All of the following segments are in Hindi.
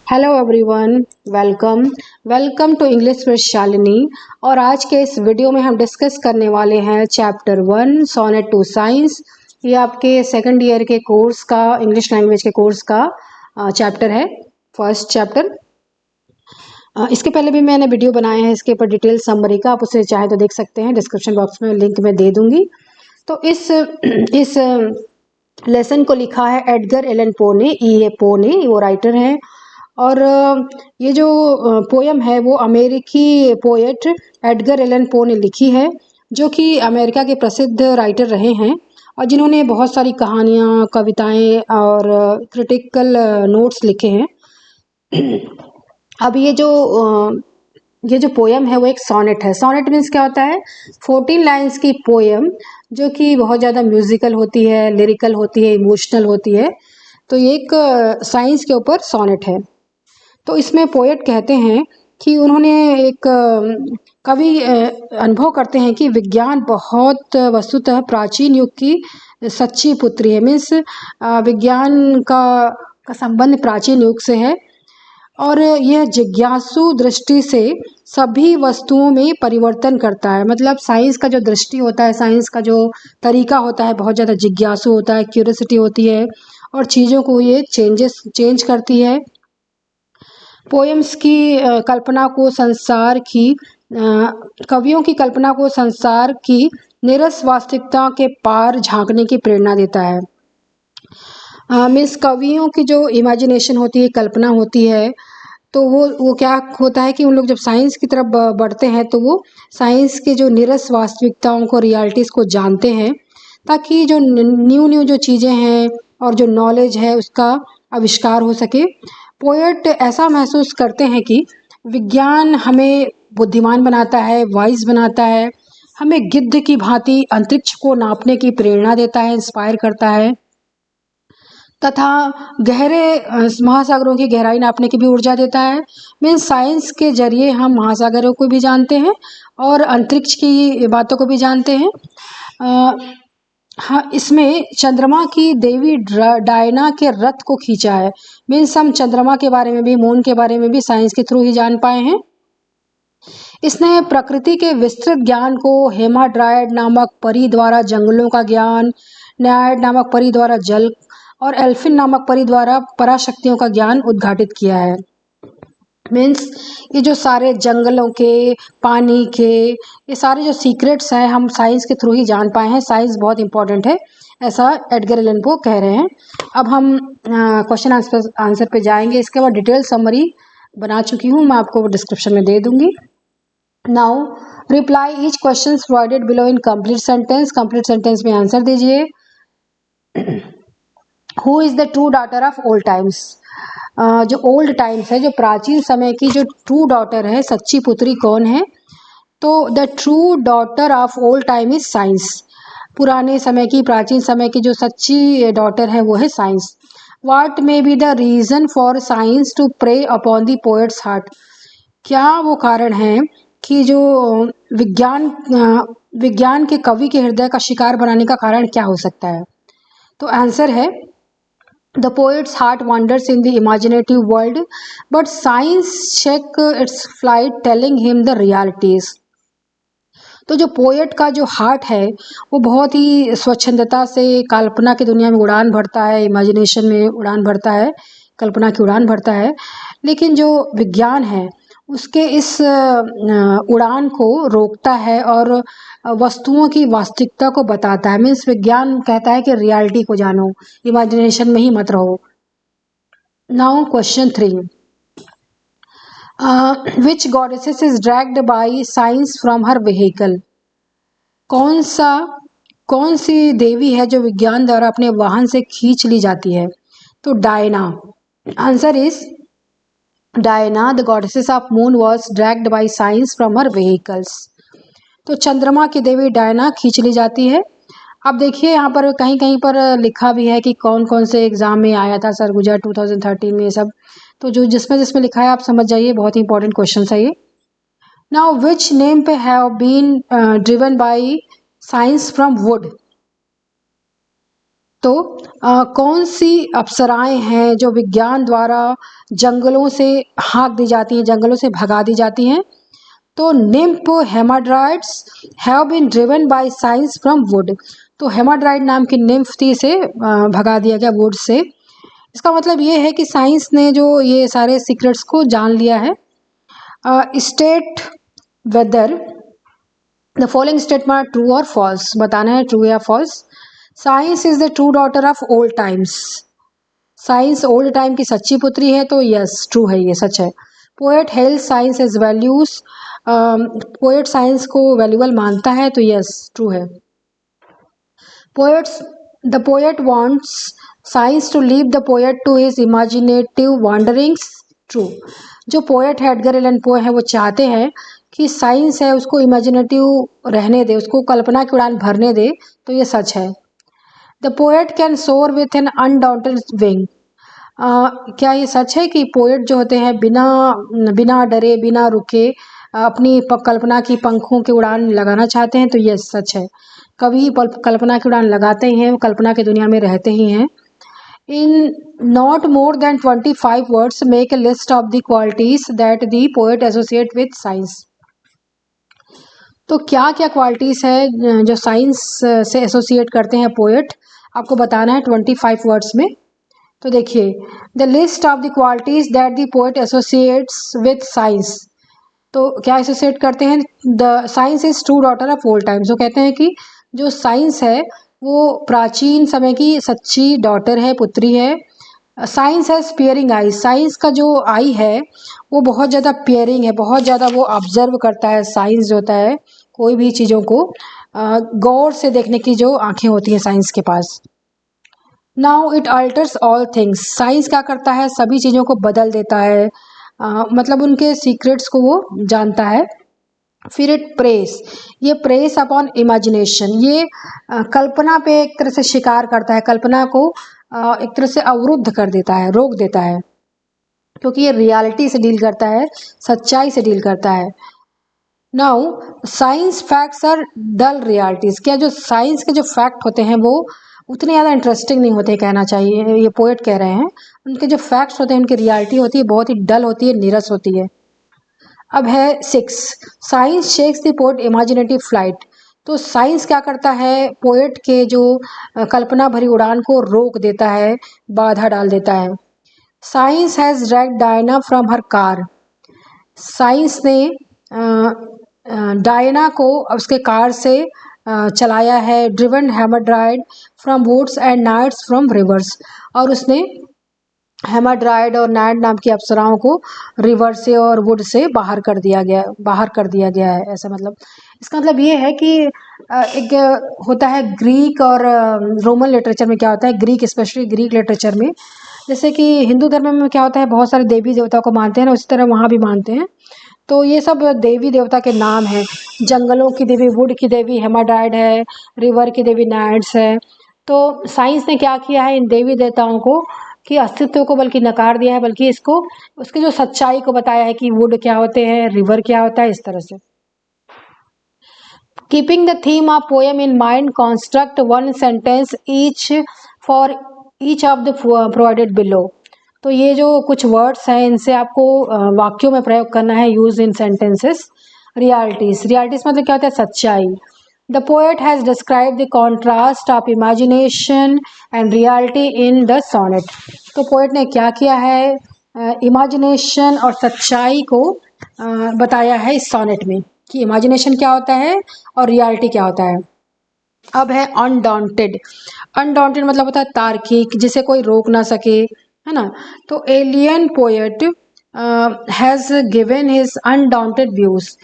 Hello everyone. Welcome welcome to English with Shalini. और आज के इस वीडियो में हम डिस्कस करने वाले हैं चैप्टर 1 सोनेट टू साइंस। ये आपके सेकंड ईयर के कोर्स का इंग्लिश लैंग्वेज के कोर्स का चैप्टर है, फर्स्ट चैप्टर। इसके पहले भी मैंने वीडियो बनाया है इसके ऊपर डिटेल समरी का, आप उसे चाहे तो देख सकते हैं, डिस्क्रिप्शन बॉक्स में लिंक मैं दे दूंगी। तो इस लेसन को लिखा है एडगर एलन पो ने। पो ने वो राइटर हैं। और ये जो पोयम है वो अमेरिकी पोएट एडगर एलन पो ने लिखी है, जो कि अमेरिका के प्रसिद्ध राइटर रहे हैं और जिन्होंने बहुत सारी कहानियाँ, कविताएं और क्रिटिकल नोट्स लिखे हैं। अब ये जो पोयम है वो एक सोनेट है। सोनेट मीन्स क्या होता है? 14 लाइन्स की पोयम जो कि बहुत ज़्यादा म्यूजिकल होती है, लिरिकल होती है, इमोशनल होती है। तो ये एक साइंस के ऊपर सोनेट है। तो इसमें पोएट कहते हैं कि उन्होंने एक कवि अनुभव करते हैं कि विज्ञान बहुत वस्तुतः प्राचीन युग की सच्ची पुत्री है। मीन्स विज्ञान का संबंध प्राचीन युग से है और यह जिज्ञासु दृष्टि से सभी वस्तुओं में परिवर्तन करता है। मतलब साइंस का जो दृष्टि होता है, साइंस का जो तरीका होता है, बहुत ज़्यादा जिज्ञासु होता है, क्यूरियोसिटी होती है और चीज़ों को ये चेंज करती है। पोएम्स की कल्पना को संसार की कवियों की कल्पना को संसार की निरस वास्तविकता के पार झांकने की प्रेरणा देता है। मीन्स कवियों की जो इमेजिनेशन होती है, कल्पना होती है, तो वो क्या होता है कि उन लोग जब साइंस की तरफ बढ़ते हैं तो वो साइंस के जो निरस वास्तविकताओं को, रियलिटीज़ को जानते हैं, ताकि जो न्यू जो चीज़ें हैं और जो नॉलेज है उसका आविष्कार हो सके। पोएट ऐसा महसूस करते हैं कि विज्ञान हमें बुद्धिमान बनाता है, वाइज बनाता है, हमें गिद्ध की भांति अंतरिक्ष को नापने की प्रेरणा देता है, इंस्पायर करता है, तथा गहरे महासागरों की गहराई नापने की भी ऊर्जा देता है। मीन्स साइंस के जरिए हम महासागरों को भी जानते हैं और अंतरिक्ष की बातों को भी जानते हैं। हाँ, इसमें चंद्रमा की देवी डायना के रथ को खींचा है। मीन्स हम चंद्रमा के बारे में भी, मून के बारे में भी साइंस के थ्रू ही जान पाए हैं। इसने प्रकृति के विस्तृत ज्ञान को हेमाड्राइड नामक परी द्वारा जंगलों का ज्ञान, नायड नामक परी द्वारा जल और एल्फिन नामक परी द्वारा पराशक्तियों का ज्ञान उद्घाटित किया है। मीन्स ये जो सारे जंगलों के, पानी के, ये सारे जो सीक्रेट्स हैं हम साइंस के थ्रू ही जान पाए हैं। साइंस बहुत इंपॉर्टेंट है, ऐसा एडगर एलन पो कह रहे हैं। अब हम क्वेश्चन आंसर पे जाएंगे। इसके बाद डिटेल समरी बना चुकी हूँ, मैं आपको डिस्क्रिप्शन में दे दूंगी। Now reply each question provided below in complete sentence. Complete sentence में आंसर दीजिए। Who is the true daughter of old times? जो ओल्ड टाइम्स है, जो प्राचीन समय की जो ट्रू डॉटर है, सच्ची पुत्री कौन है? तो the true daughter of old time is science. पुराने समय की, प्राचीन समय की जो सच्ची डॉटर है वो है science. What may be the reason for science to prey upon the poet's heart? क्या वो कारण है कि जो विज्ञान के कवि के हृदय का शिकार बनाने का कारण क्या हो सकता है? तो आंसर है The poet's heart wanders in the imaginative world, but science check its flight, telling him the realities. तो जो पोएट का जो हार्ट है वो बहुत ही स्वच्छंदता से कल्पना की दुनिया में उड़ान भरता है, इमेजिनेशन में उड़ान भरता है, कल्पना की उड़ान भरता है। लेकिन जो विज्ञान है उसके इस उड़ान को रोकता है और वस्तुओं की वास्तविकता को बताता है। मीन्स विज्ञान कहता है कि रियलिटी को जानो, इमेजिनेशन में ही मत रहो। Now question 3, which goddesses is dragged bye science from her vehicle? कौन सी देवी है जो विज्ञान द्वारा अपने वाहन से खींच ली जाती है? तो Diana. Answer is Diana, the goddesses of moon was dragged bye science from her vehicles. तो चंद्रमा की देवी डायना खींच ली जाती है। अब देखिए यहाँ पर कहीं कहीं पर लिखा भी है कि कौन कौन से एग्जाम में आया था, सरगुजा 2013 में, ये सब। तो जो जिसमें लिखा है आप समझ जाइए, बहुत ही इंपॉर्टेंट क्वेश्चन है ये। Now which nymph have been driven by science from wood? तो कौन सी अप्सराएं हैं जो विज्ञान द्वारा जंगलों से हाँक दी जाती हैं, जंगलों से भगा दी जाती हैं? तो nymph hamadryads have been driven by science from wood. तो हेमाड्राइड नाम की निम्फ थी, इसे भगा दिया गया वुड से। इसका मतलब ये है कि साइंस ने जो ये सारे सीक्रेट्स को जान लिया है। State whether the following statement true और फॉल्स, बताना है ट्रू या false. Science is the true daughter of old times. Science old time की सच्ची पुत्री है, तो यस ट्रू है, ये सच है। Poet held science as values. Poet science को वैल्यूबल मानता है, तो यस ट्रू है। Poets the poet wants science to leave the poet to his imaginative wanderings. True. जो पोएट है एडगर एलन पो है, वो चाहते हैं कि साइंस है उसको इमेजिनेटिव रहने दे, उसको कल्पना की उड़ान भरने दे, तो ये सच है। द पोएट कैन सोर विथ एन अनडाउंटेड विंग। क्या ये सच है कि पोएट जो होते हैं बिना डरे बिना रुके अपनी कल्पना की पंखों की उड़ान लगाना चाहते हैं? तो ये सच है, कभी कल्पना की उड़ान लगाते ही हैं, वो कल्पना की दुनिया में रहते ही हैं। In not more than 25 words, make a list of the qualities that the poet associate with science. तो क्या क्या क्वालिटीज है जो साइंस से एसोसिएट करते हैं पोएट, आपको बताना है 25 वर्ड्स में। तो देखिए, the list of the qualities that the poet associates with science. तो क्या एसोसिएट करते हैं? The science is true daughter of old times. वो कहते हैं कि जो साइंस है वो प्राचीन समय की सच्ची डॉटर है, पुत्री है। Science has peering I. Science का जो आई है वो बहुत ज़्यादा पियरिंग है, बहुत ज़्यादा वो ऑब्जर्व करता है। साइंस जो होता है कोई भी चीज़ों को गौर से देखने की जो आंखें होती हैं साइंस के पास। Now it alters all things. Science क्या करता है? सभी चीज़ों को बदल देता है, मतलब उनके सीक्रेट्स को वो जानता है। फिर इट प्रेस, ये प्रेस अपॉन इमेजिनेशन, ये कल्पना पे एक तरह से शिकार करता है, कल्पना को एक तरह से अवरुद्ध कर देता है, रोक देता है, क्योंकि ये रियलिटी से डील करता है, सच्चाई से डील करता है। Now science facts are dull realities. क्या जो साइंस के जो फैक्ट होते हैं वो उतने ज़्यादा इंटरेस्टिंग नहीं होते, कहना चाहिए, ये पोएट कह रहे हैं। उनके जो फैक्ट्स होते हैं, उनकी रियलिटी होती है बहुत ही डल होती है, नीरस होती है। अब है 6, science shakes the poet imaginative flight. तो साइंस क्या करता है? पोएट के जो कल्पना भरी उड़ान को रोक देता है, बाधा डाल देता है। Science has dragged Diana from her car. Science ने डायना को उसके कार से चलाया है। Driven hamadryad from woods and naiads from rivers. और उसने हेमाड्राइड और नाइट नाम की अप्सराओं को रिवर से और वुड से बाहर कर दिया गया है। ऐसा मतलब, इसका मतलब ये है कि एक होता है ग्रीक और रोमन लिटरेचर में क्या होता है, ग्रीक स्पेशली ग्रीक लिटरेचर में, जैसे कि हिंदू धर्म में क्या होता है, बहुत सारे देवी देवताओं को मानते हैं ना, उसी तरह वहाँ भी मानते हैं। तो ये सब देवी देवता के नाम हैं। जंगलों की देवी वुड की देवी हेमाड्राइड है, रिवर की देवी नाइट्स है। तो साइंस ने क्या किया है, इन देवी देवताओं को कि अस्तित्व को बल्कि नकार दिया है, बल्कि इसको उसकी जो सच्चाई को बताया है कि वुड क्या होते हैं, रिवर क्या होता है, इस तरह से। Keeping the theme of poem in mind, construct one sentence each for each of the provided below. तो ये जो कुछ वर्ड्स हैं इनसे आपको वाक्यों में प्रयोग करना है, use in sentences. Realities, realities मतलब क्या होता है? सच्चाई। The poet has describe the contrast of imagination and reality in the sonnet. तो पोएट ने क्या किया है? इमेजिनेशन और सच्चाई को बताया है इस सोनेट में, कि इमेजिनेशन क्या होता है और रियलिटी क्या होता है। अब है अनडाउंटेड। अनडाउंटेड मतलब होता है तार्किक, जिसे कोई रोक ना सके, है ना। तो alien poet has given his undaunted views.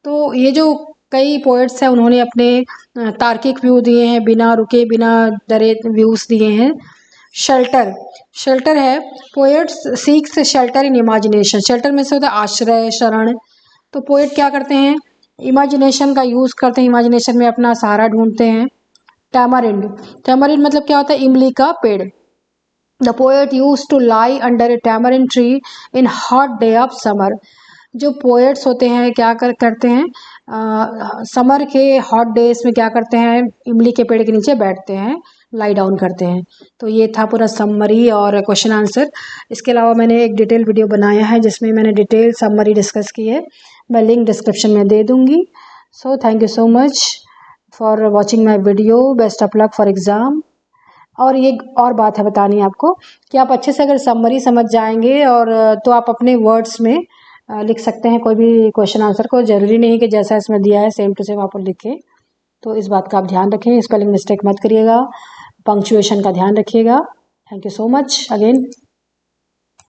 तो ये जो कई पोएट्स हैं उन्होंने अपने तार्किक व्यू दिए हैं, बिना रुके बिना डरे व्यूज दिए हैं। शेल्टर, शेल्टर है, poets seeks shelter in imagination. Shelter में से होता है आश्रय, शरण। तो पोएट क्या करते हैं? इमेजिनेशन का यूज करते हैं, इमेजिनेशन में अपना सहारा ढूंढते हैं। टैमरिंड, टैमरिंड मतलब क्या होता है? इमली का पेड़। The poet use to lie under a tamarind tree in hot day of summer. जो पोएट्स होते हैं क्या करते हैं? समर के हॉट डेज में क्या करते हैं? इमली के पेड़ के नीचे बैठते हैं, लाई डाउन करते हैं। तो ये था पूरा समरी और क्वेश्चन आंसर। इसके अलावा मैंने एक डिटेल वीडियो बनाया है जिसमें मैंने डिटेल समरी डिस्कस की है, मैं लिंक डिस्क्रिप्शन में दे दूंगी। So thank you so much for watching my video. Best of luck for exam. और ये और बात है बतानी आपको कि आप अच्छे से अगर समरी समझ जाएंगे और तो आप अपने वर्ड्स में लिख सकते हैं कोई भी क्वेश्चन आंसर को। ज़रूरी नहीं कि जैसा इसमें दिया है सेम टू सेम आप लिखें। तो इस बात का आप ध्यान रखें, स्पेलिंग मिस्टेक मत करिएगा, पंक्चुएशन का ध्यान रखिएगा। Thank you so much again.